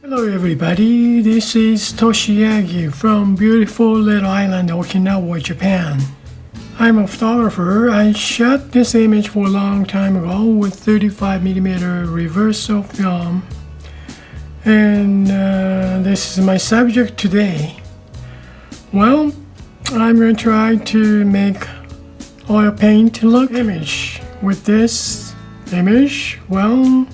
Hello everybody, this is Toshi Yagi from beautiful little island Okinawa, Japan. I'm a photographer. I shot this image for a long time ago with 35mm reversal film, and this is my subject today. Well, I'm going to try to make oil paint look image with this image. Well,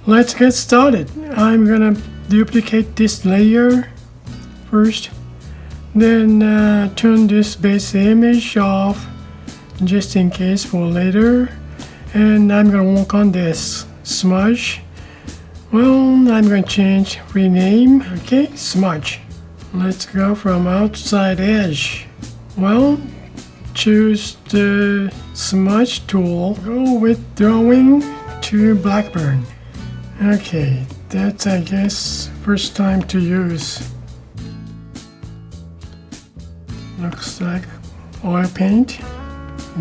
let's get started. I'm gonna duplicate this layer first, then turn this base image off just in case for later, and I'm gonna work on this smudge. Well, I'm gonna change, rename, okay, smudge. Let's go from outside edge. Well, choose the smudge tool, go with drawing to Blackburn. Okay, that's I guess first time to use. Looks like oil paint.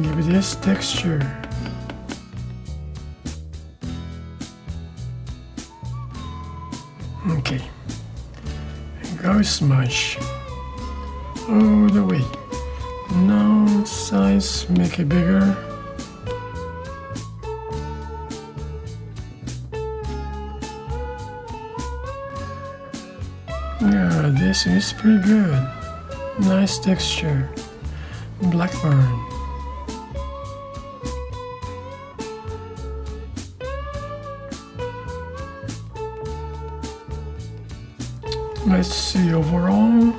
Give it this texture. Okay, and go smudge all the way. Now size, make it bigger. Yeah, this is pretty good. Nice texture. Blackburn. Let's see overall.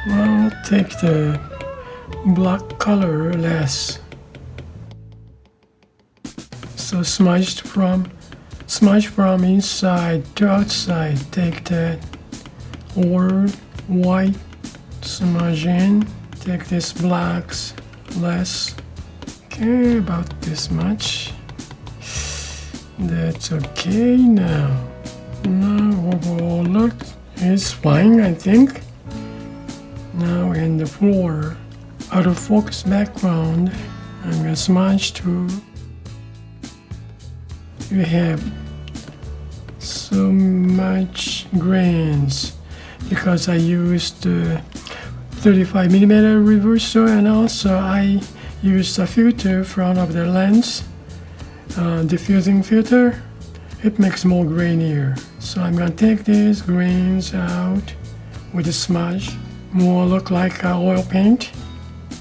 Well, take the black color less. So smudge from inside to outside. Take that, or white, smudge in. Take this blacks less. Okay, about this much. That's okay now. Now overall look is fine, I think. Now in the floor, out of focus background, I'm gonna smudge to. You have so much grains because I used 35mm reversal, and also I used a filter front of the lens, diffusing filter. It makes more grainier. So I'm gonna take these grains out with a smudge. More look like oil paint.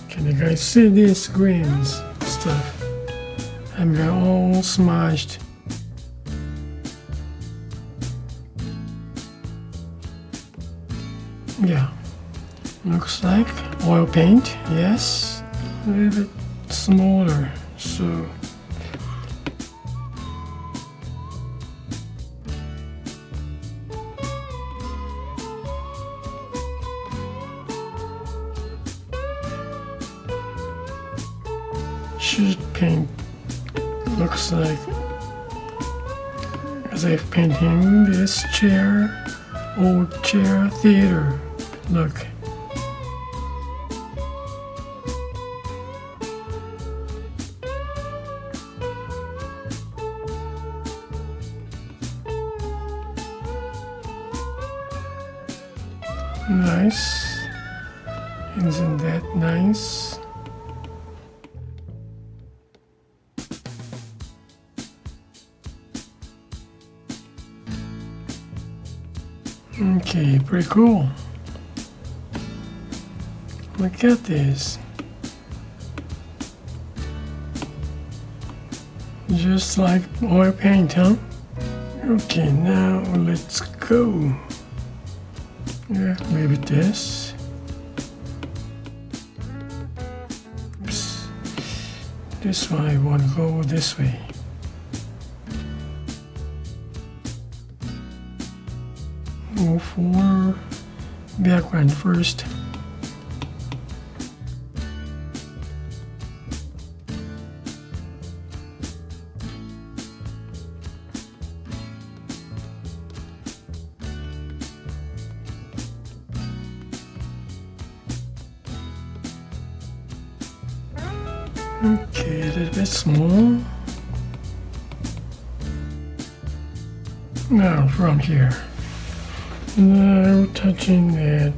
Can you guys see these grains stuff? I'm gonna all smudged. Yeah, looks like oil paint, yes, a little bit smaller, so sheet paint looks like as if painting this chair, old chair theater. Look. Nice. Isn't that nice? Okay, pretty cool. Look at this. Just like oil paint, huh? Okay, now let's go. Yeah, maybe this. Oops. This one I want to go this way. Go for background first. Okay, a little bit small. Now from here, now touching that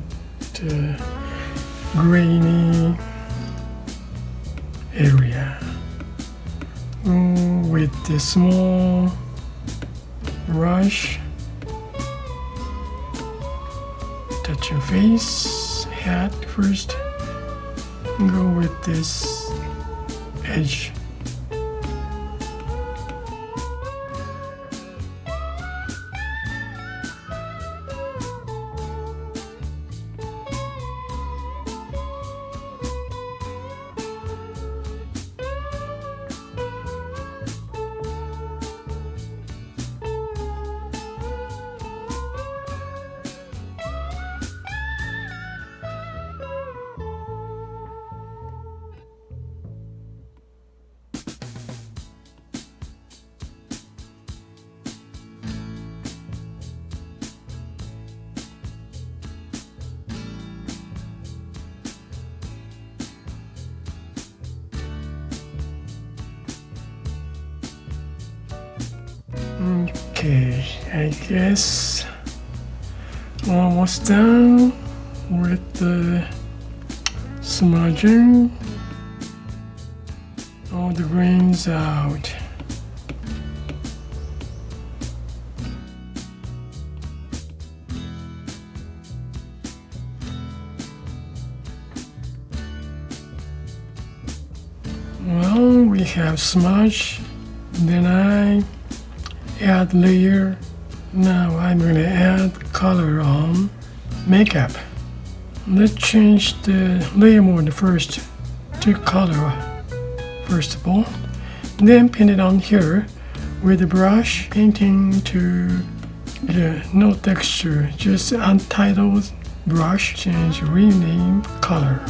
grainy area with the small brush. Touch your face, hat first. Go with this edge. Okay, I guess almost done with the smudging. All the grains out. Well, we have smudge, then I add layer. Now I'm going to add color on makeup. Let's change the layer mode first to color first of all. Then pin it on here with the brush, painting to no texture, just untitled brush, change rename color.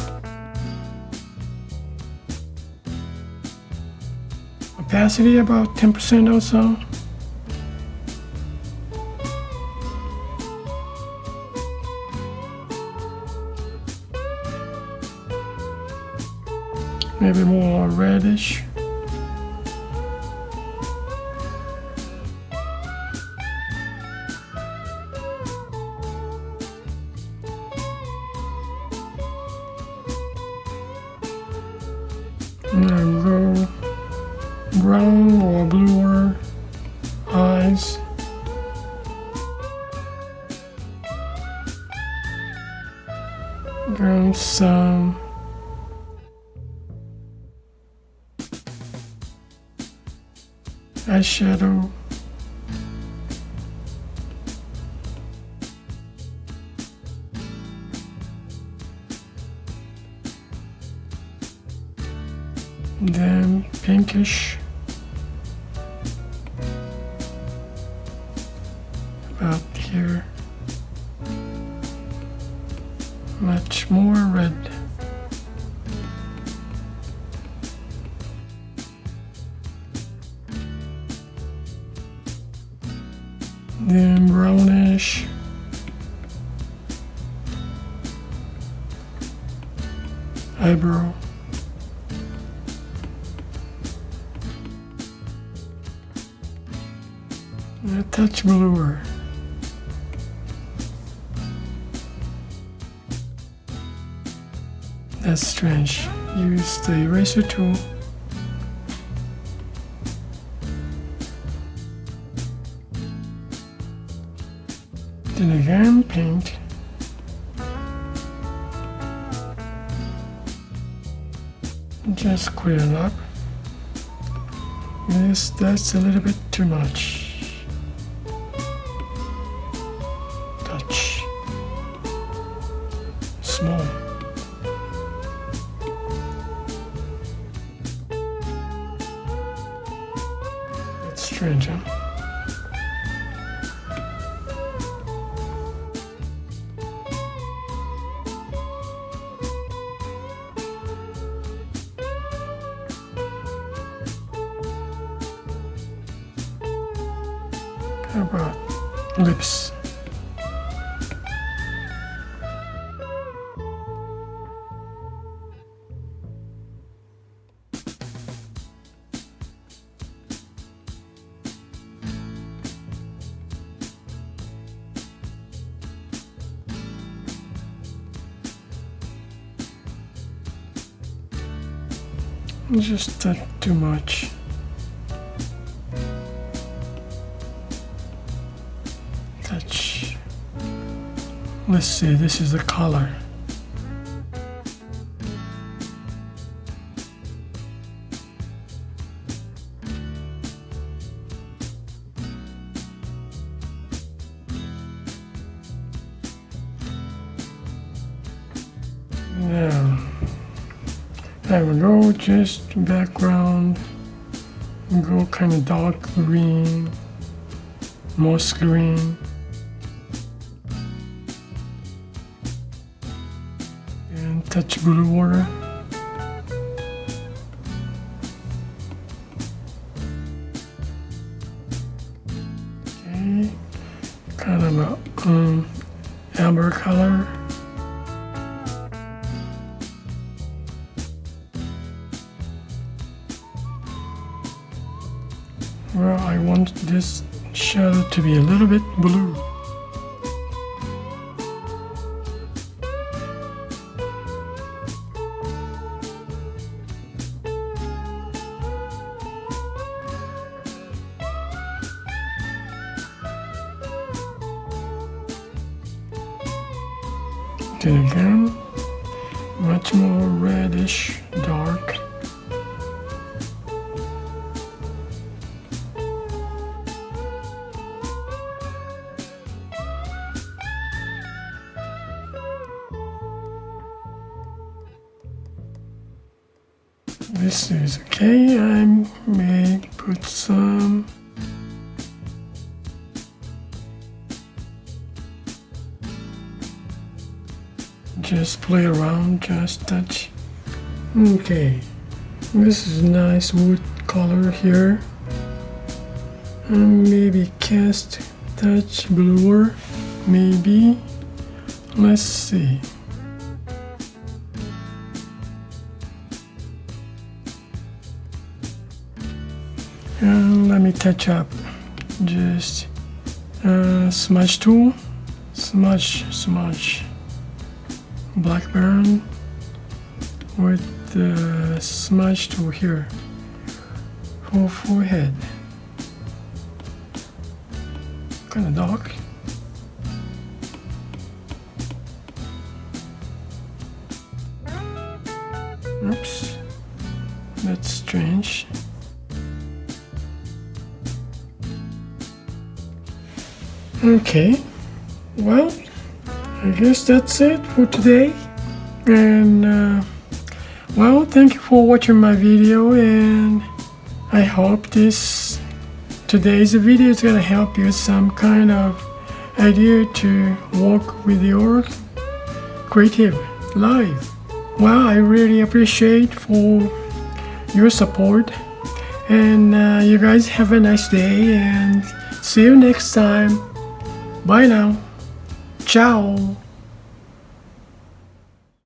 Opacity about 10% or so. Maybe more reddish. And go brown or bluer eyes. Go some eyeshadow. Then pinkish. About here. Much more red. Then brownish. Eyebrow. A touch bluer. That's strange. Use the eraser tool. Then again, paint. Just clear it up. Yes, that's a little bit too much. Touch. Small. That's strange, huh? How about lips? Just not too much. Touch. Let's see, this is the color. Now, I will go just background, go kind of dark green, moss green, and touch blue water. Okay, kind of a amber color. Well, I want this shadow to be a little bit blue. Then again, much more reddish, dark. This is okay. I may put some just play around, just touch. Okay, this is nice wood color here. And maybe cast touch bluer, maybe. Let's see. And let me touch up. Just smudge tool, smudge. Blackburn with the smudge tool here for forehead. Kind of dark. Oops, that's strange. Okay, well, I guess that's it for today. And well, thank you for watching my video, and I hope today's video is gonna help you some kind of idea to work with your creative life. Well, I really appreciate for your support, and you guys have a nice day, and see you next time. Bye now. Ciao.